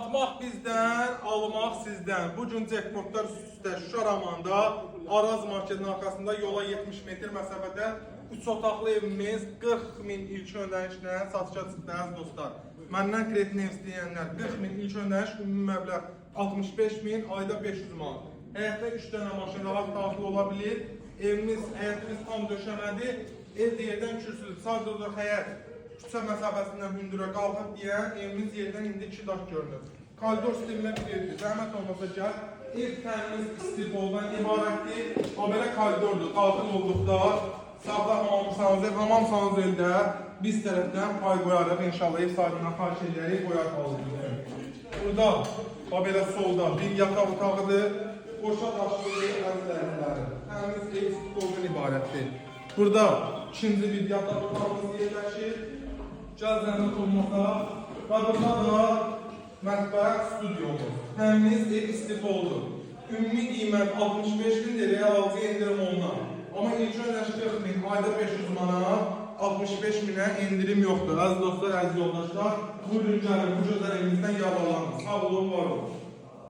Satmaq bizdən, almaq sizdən. Bugün Jackpotlar üstə Şuşa Ramanda Araz marketin arxasında yola 70 metr məsafədə 3 otaqlı evimiz 40 min ilk ödənişlə satışa çıxdı əziz dostlar. Məndən kreditini istəyənlər 40 min ilk ödəniş, ümumi məbləğ 65 min, ayda 500 manat. Həyətdə 3 dənə maşın rahat daxil ola bilir. Həyətimiz tam döşəmədir. Ev yerdən kürsülür. Sadəcə olaraq həyət küçə məsafəsindən hündürə qalxıb deyən evimiz yerdən indi 2 daş görünür. Koridor sisteminə bir evdir. Zəhmət olmasa gəl. Ev təmiz istiqboldan ibarətdir. O belə koridordur. Daxil olduqda sağda hamamsanız eldə biz tərəfdən pay qoyarıq. İnşallah ev sahibindən xahiş edərək qoyar qalır. Burada o belə solda bir yataq otağıdır. Boşa daşlıdır əzlərləri. Təmiz ev istiqboldan ibarətdir. Burada ikinci bir yataq otağımız yerləşir. Gəl zəhmət olmasa və burada da mətbəx stüdyomuz. Təmiz ev istiqboldur. Ümumi qiymət 65 min liraya alıcı endirim olunan. Amma ilk ödəniş 40 min, ayda 500 manat, 65 minə endirim yoxdur. Əziz dostlar, əziz yoldaşlar, bugün gəlin bu gözəl evimizdən yararlanın. Sağ olun, var olun.